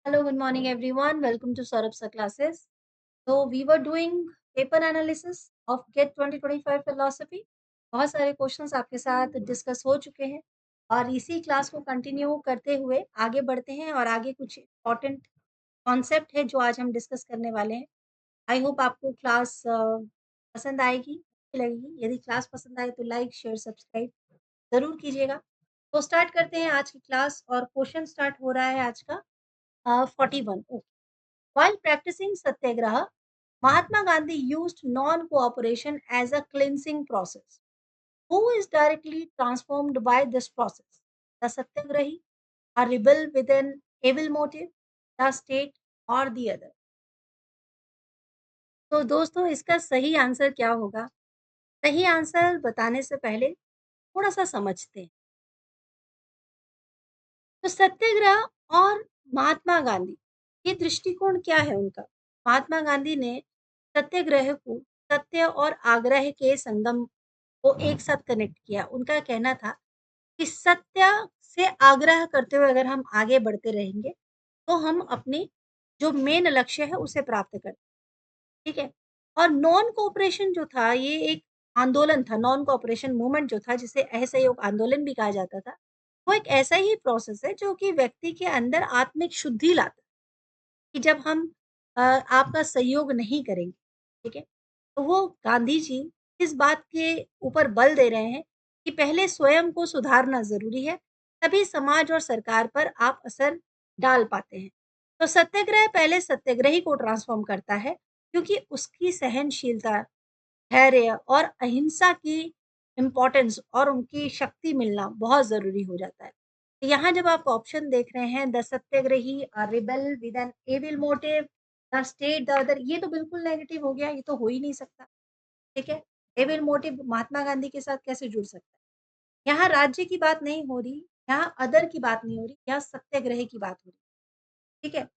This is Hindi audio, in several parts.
Hello, good morning, everyone. Welcome to Saurabh's classes. So, we were doing paper analysis of GET 2025 philosophy. बहुत सारे क्वेश्चंस आपके साथ डिस्कस हो चुके हैं और इसी क्लास को कंटिन्यू करते हुए आगे बढ़ते हैं और आगे कुछ इम्पोर्टेंट कॉन्सेप्ट है जो आज हम डिस्कस करने वाले हैं। आई होप आपको क्लास पसंद आएगी, अच्छी लगेगी। यदि क्लास पसंद आए तो लाइक, शेयर, सब्सक्राइब ज़रूर कीजिएगा। तो स्टार्ट करते हैं आज की क्लास और क्वेश्चन स्टार्ट हो रहा है आज का 41। While practicing satyagraha, Mahatma Gandhi used non-cooperation as a cleansing process. Who is directly transformed by this process? The satyagrahi, a rebel with an evil motive, the state, or the other? तो दोस्तों इसका सही आंसर क्या होगा? सही आंसर बताने से पहले थोड़ा सा समझते हैं। तो सत्याग्रह और महात्मा गांधी ये दृष्टिकोण क्या है उनका? महात्मा गांधी ने सत्याग्रह को सत्य और आग्रह के संगम को एक साथ कनेक्ट किया। उनका कहना था कि सत्य से आग्रह करते हुए अगर हम आगे बढ़ते रहेंगे, तो हम अपनी जो मेन लक्ष्य है उसे प्राप्त कर ठीक है? और नॉन कोऑपरेशन जो था ये एक आंदोलन था, नॉन कोऑपरेशन मूवमेंट जो था जिसे असहयोग आंदोलन भी कहा जाता था, वो एक ऐसा ही प्रोसेस है जो कि व्यक्ति के अंदर आत्मिक शुद्धि लाता है कि जब हम आपका सहयोग नहीं करेंगे, ठीक है? तो वो गांधी जी इस बात के ऊपर बल दे रहे हैं कि पहले स्वयं को सुधारना ज़रूरी है, तभी समाज और सरकार पर आप असर डाल पाते हैं। तो सत्याग्रह पहले सत्याग्रही को ट्रांसफ़ॉर्म करता है, क्योंकि उसकी सहनशीलता, धैर्य और अहिंसा की इम्पोर्टेंस और उनकी शक्ति मिलना बहुत ज़रूरी हो जाता है। तो यहाँ जब आप ऑप्शन देख रहे हैं the satyagrahi, rebel with an evil motive, the state, the other, ये तो बिल्कुल नेगेटिव हो गया, ये तो हो ही नहीं सकता, ठीक है? एविल मोटिव महात्मा गांधी के साथ कैसे जुड़ सकता है? यहाँ राज्य की बात नहीं हो रही, यहाँ अदर की बात नहीं हो रही, यहाँ सत्याग्रह की बात हो रही, ठीक है?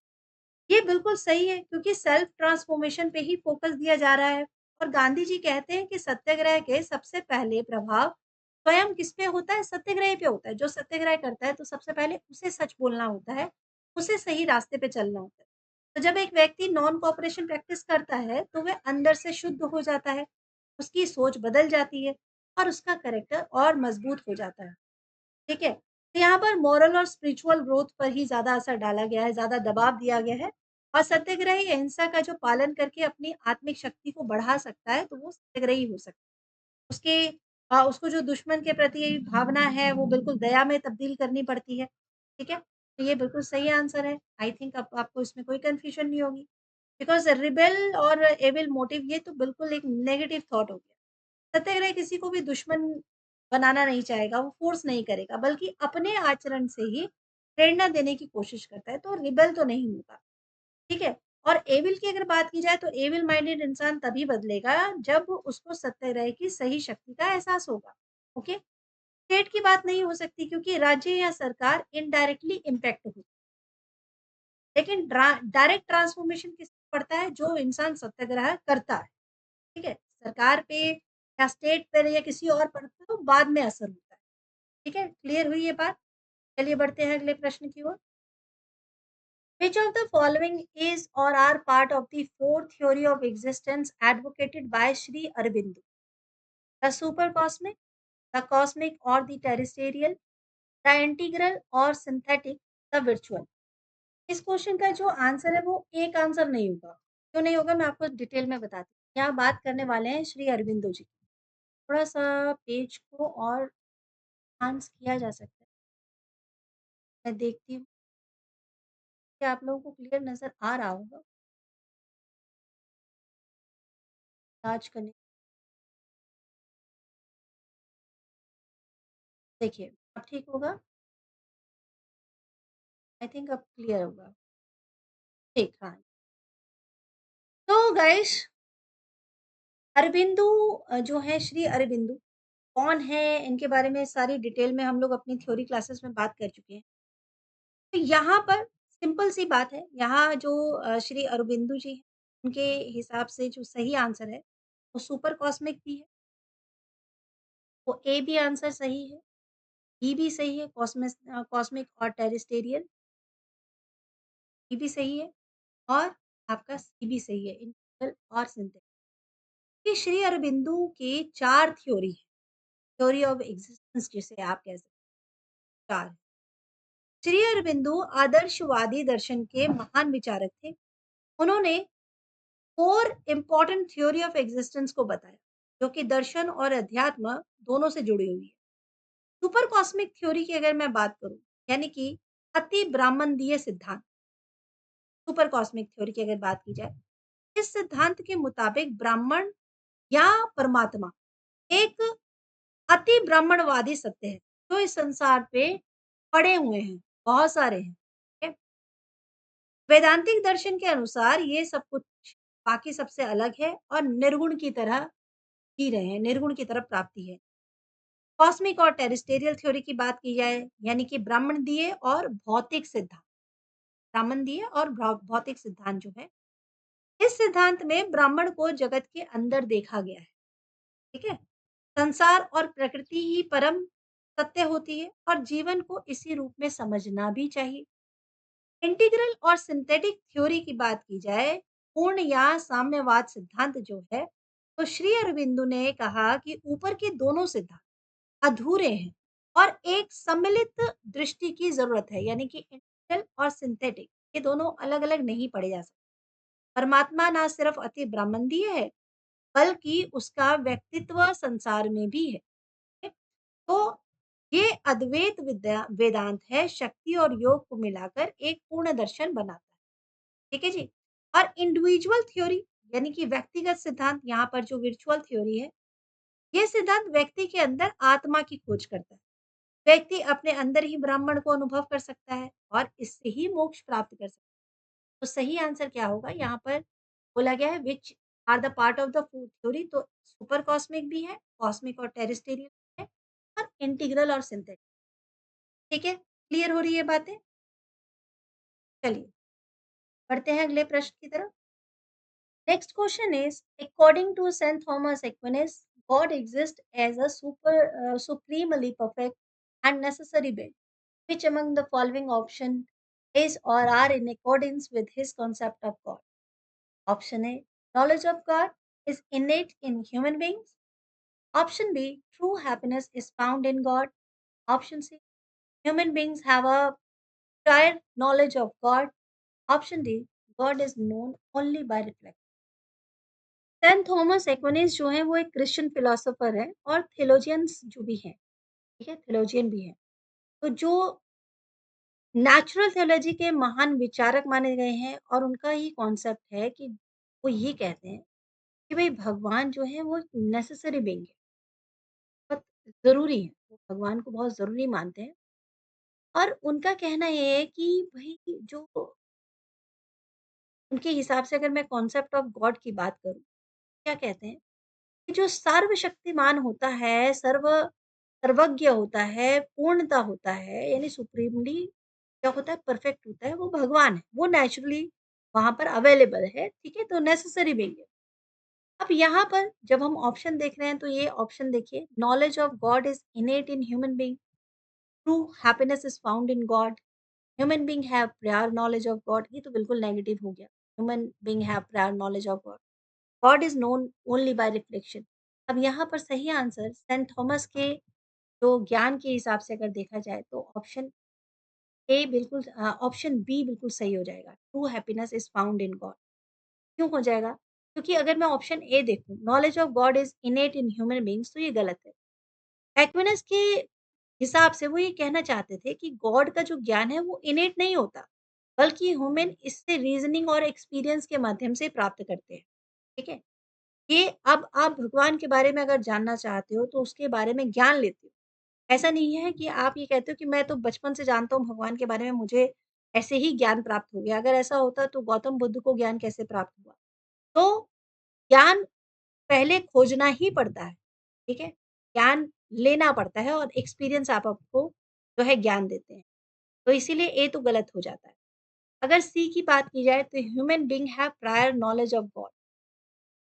ये बिल्कुल सही है क्योंकि सेल्फ ट्रांसफॉर्मेशन पे ही फोकस दिया जा रहा है और गांधी जी कहते हैं कि सत्याग्रह के सबसे पहले प्रभाव स्वयं किस पे होता है? सत्याग्रह पे होता है। जो सत्याग्रह करता है तो सबसे पहले उसे सच बोलना होता है, उसे सही रास्ते पे चलना होता है। तो जब एक व्यक्ति नॉन कोऑपरेशन प्रैक्टिस करता है तो वह अंदर से शुद्ध हो जाता है, उसकी सोच बदल जाती है और उसका कैरेक्टर और मजबूत हो जाता है। ठीक है? तो यहाँ पर मॉरल और स्पिरिचुअल ग्रोथ पर ही ज़्यादा असर डाला गया है, ज़्यादा दबाव दिया गया है और सत्याग्रही अहिंसा का जो पालन करके अपनी आत्मिक शक्ति को बढ़ा सकता है, तो वो सत्याग्रही हो सकता है। उसके उसको जो दुश्मन के प्रति भावना है, वो बिल्कुल दया में तब्दील करनी पड़ती है। ठीक है? तो ये बिल्कुल सही आंसर है। आई थिंक अब आपको इसमें कोई कन्फ्यूज़न नहीं होगी। बिकॉज़ रिबेल और एविल मोटिव ये तो बिल्कुल एक नेगेटिव थॉट हो गया। सत्याग्रह किसी को भी दुश्मन बनाना नहीं चाहेगा, वो फ़ोर्स नहीं करेगा, बल्कि अपने आचरण से ही प्रेरणा देने की कोशिश करता है, तो रिबेल तो नहीं होगा, ठीक है? और एविल की अगर बात की जाए तो एविल माइंडेड इंसान तभी बदलेगा जब उसको सत्याग्रह की सही शक्ति का एहसास होगा, ओके? स्टेट की बात नहीं हो सकती क्योंकि राज्य या सरकार इनडायरेक्टली इम्पैक्ट होती है, लेकिन डायरेक्ट ट्रांसफॉर्मेशन किसपे पड़ता है? जो इंसान सत्याग्रह करता है। ठीक है? सरकार पे या स्टेट पर या किसी और पर तो बाद में असर होता है। ठीक है? क्लियर हुई ये बात? चलिए बढ़ते हैं अगले प्रश्न की ओर। Which of the following is or are part of the four theory of existence advocated by Sri Aurobindo? The super cosmic, the cosmic or the terrestrial, the integral or synthetic, the virtual. इस क्वेश्चन का जो आंसर है वो एक आंसर नहीं होगा। क्यों नहीं होगा मैं आपको डिटेल में बताती हूँ। यहाँ बात करने वाले हैं श्री अरविंदो जी। थोड़ा-सा पेज को और एनहांस किया जा सकता है। मैं देखती हूँ कि आप लोगों को क्लियर नज़र आ रहा होगा। जाँच करने देखिए, अब ठीक होगा? आई थिंक अब क्लियर होगा। ठीक, हाँ। तो गाइस अरबिंदो जो है श्री अरबिंदो कौन है? इनके बारे में सारी डिटेल में हम लोग अपनी थ्योरी क्लासेस में बात कर चुके हैं। तो यहाँ पर सिंपल सी बात है, यहाँ जो श्री अरबिंदो जी हैं, उनके हिसाब से जो सही आंसर है, वो सुपर कॉस्मिक भी है। वो ए भी आंसर सही है, बी भी सही है, कॉस्मिक और टेरेस्टेरियल। बी भी सही है और आपका सी भी सही है, इंटीग्रल और सिंथेटिक। कि श्री अरबिंदो की 4 थ्योरी है, थ्योरी ऑफ एक्जिस्टेंस जिसे आप कह सकते हैं 4। श्री अरबिंदो आदर्शवादी दर्शन के महान विचारक थे। उन्होंने 4 इम्पोर्टेंट थ्योरी ऑफ एक्जिस्टेंस को बताया, जो कि दर्शन और अध्यात्म दोनों से जुड़ी हुई है। सुपर कॉस्मिक थ्योरी की अगर मैं बात करूं, यानी कि अति ब्राह्मणीय सिद्धांत, सुपर कॉस्मिक थ्योरी की अगर बात की जाए, इस सिद्धांत के मुताबिक ब्राह्मण या परमात्मा एक अति ब्राह्मणवादी सत्य है, जो इस संसार पे पड़े हुए हैं, बहुत सारे हैं। ठीक है? वेदांतिक दर्शन के अनुसार ये सब कुछ बाकी सबसे अलग है और निर्गुण की तरह जी रहे हैं, निर्गुण की तरफ प्राप्ति है। कॉस्मिक और टेरेस्टेरियल थ्योरी की बात की जाए, यानी कि ब्राह्मणीय और भौतिक सिद्धांत, ब्राह्मणीय और भौतिक सिद्धांत जो है, इस सिद्धांत में ब्राह्मण को जगत के अंदर देखा गया है। ठीक है? संसार और प्रकृति ही परम सत्य होती है और जीवन को इसी रूप में समझना भी चाहिए। इंटीग्रल और सिंथेटिक थ्योरी की बात की जाए, पूर्ण या साम्यवाद सिद्धांत जो है, तो श्री अरविंदो ने कहा कि ऊपर के दोनों सिद्धांत अधूरे हैं और एक सम्मिलित दृष्टि की जरूरत है, यानी कि इंटीग्रल और सिंथेटिक ये दोनों अलग अलग नहीं पढ़े जा सकते। परमात्मा ना सिर्फ अति ब्रह्मांडीय है, बल्कि उसका व्यक्तित्व संसार में भी है। तो ये अद्वैत विद्या वेदांत है, शक्ति और योग को मिलाकर एक पूर्ण दर्शन बनाता है। ठीक है जी। और इंडिविजुअल थ्योरी, यानी कि व्यक्तिगत सिद्धांत, यहाँ पर जो विर्चुअल थ्योरी है, ये सिद्धांत व्यक्ति के अंदर आत्मा की खोज करता है। व्यक्ति अपने अंदर ही ब्राह्मण को अनुभव कर सकता है और इससे ही मोक्ष प्राप्त कर सकता है। तो सही आंसर क्या होगा? यहाँ पर बोला गया है which are the part of the food theory, तो सुपर कॉस्मिक भी है, कॉस्मिक और टेरेस्टेरियल है और इंटीग्रल और सिंथेटिक। ठीक है, क्लियर हो रही है बातें? चलिए बढ़ते हैं अगले प्रश्न की तरफ। Next question is, according to Saint Thomas Aquinas, God exist as a supremely perfect and necessary being. Which among the following option is or are in accordance with his concept of God? Option A, knowledge of God is innate in human beings. Option B, true happiness is found in God. Option C, human beings have a prior knowledge of God. Option D, God is known only by reflection. Saint Thomas Aquinas जो है वो एक क्रिश्चियन फिलोसोफर है और थियोलॉजियंस जो भी हैं, ठीक है, थियोलॉजियन भी हैं। तो जो नेचुरल थियोलॉजी के महान विचारक माने गए हैं और उनका ही कॉन्सेप्ट है कि वो ये कहते हैं कि भई भगवान जो है वो नेसेसरी बीइंग है, बहुत ज़रूरी है। वो भगवान को बहुत ज़रूरी मानते हैं और उनका कहना ये है कि भई जो उनके हिसाब से अगर मैं कॉन्सेप्ट ऑफ गॉड की बात करूँ, क्या कहते हैं कि जो सर्वशक्तिमान होता है, सर्वज्ञ होता है, पूर्णता होता है, यानी सुप्रीमली क्या होता है, परफेक्ट होता है, वो भगवान है। वो नेचुरली वहाँ पर अवेलेबल है, ठीक है? तो नेसेसरी बीइंग है। अब यहाँ पर जब हम ऑप्शन देख रहे हैं, तो ये ऑप्शन देखिए, knowledge of God is इनेट in human being, true happiness is found in God, human being have prior knowledge of God, ये तो बिल्कुल नेगेटिव हो गया। Human being have prior knowledge of God, God is known only by reflection. अब यहाँ पर सही आंसर सेंट थॉमस के जो ज्ञान के हिसाब से अगर देखा जाए, तो ऑप्शन ए बिल्कुल ऑप्शन बी बिल्कुल सही हो जाएगा। True happiness is found in God. क्यों हो जाएगा? क्योंकि अगर मैं ऑप्शन ए देखूँ, knowledge of God is इनेट in human beings, तो ये गलत है। एक्विनस के हिसाब से वो ये कहना चाहते थे कि गॉड का जो ज्ञान है वो इनेट नहीं होता, बल्कि ह्यूमन इससे रीज़निंग और एक्सपीरियंस के माध्यम से प्राप्त करते हैं। ठीक है? ये अब आप भगवान के बारे में अगर जानना चाहते हो, तो उसके बारे में ज्ञान लेते हो। ऐसा नहीं है कि आप ये कहते हो कि मैं तो बचपन से जानता हूँ भगवान के बारे में, मुझे ऐसे ही ज्ञान प्राप्त हो गया। अगर ऐसा होता तो गौतम बुद्ध को ज्ञान कैसे प्राप्त हुआ? तो ज्ञान पहले खोजना ही पड़ता है, ठीक है? ज्ञान लेना पड़ता है और एक्सपीरियंस आप आपको जो है ज्ञान देते हैं। तो इसीलिए ए तो गलत हो जाता है। अगर सी की बात की जाए, तो human being have prior knowledge of God.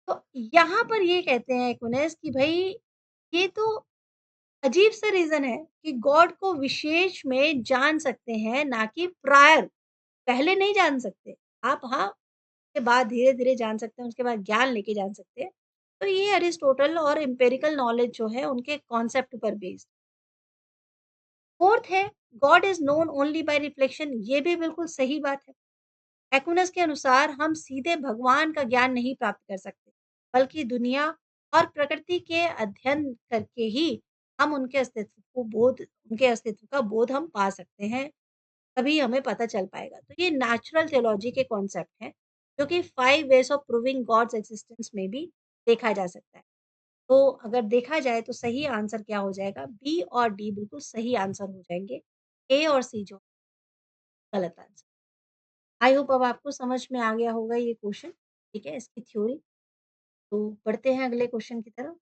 तो यहाँ पर ये कहते हैं एक्विनेस कि भई ये तो अजीब-सा रीज़न है कि गॉड को विशेष में जान सकते हैं, ना कि प्रायर। पहले नहीं जान सकते। आप हाँ, के बाद धीरे-धीरे जान सकते हैं, उसके बाद ज्ञान लेके जान सकते हैं। तो ये अरिस्टोटल और एम्पिरिकल नॉलेज जो है उनके कॉन्सेप्ट पर बेस्ड। फोर्थ है God is known only by reflection, ये भी बिल्कुल सही बात है। एक्विनस के अनुसार हम सीधे भगवान का ज्ञान नहीं प्राप्त कर सकते, बल्कि दुनिया और प्रकृति के अध्ययन करके ही हम उनके अस्तित्व का बोध हम पा सकते हैं, तभी हमें पता चल पाएगा। तो ये नेचुरल थियोलॉजी के कॉन्सेप्ट हैं, जो कि 5 ways of proving God's existence में भी देखा जा सकता है। तो अगर देखा जाए तो सही आंसर क्या हो जाएगा? बी और डी बिल्कुल सही आंसर हो जाएँगे। ए और सी जो गलत आंसर। आई होप अब आपको समझ में आ गया होगा ये क्वेश्चन, ठीक है? इसकी थ्योरी। तो बढ़ते हैं अगले क्वेश्चन की तरफ।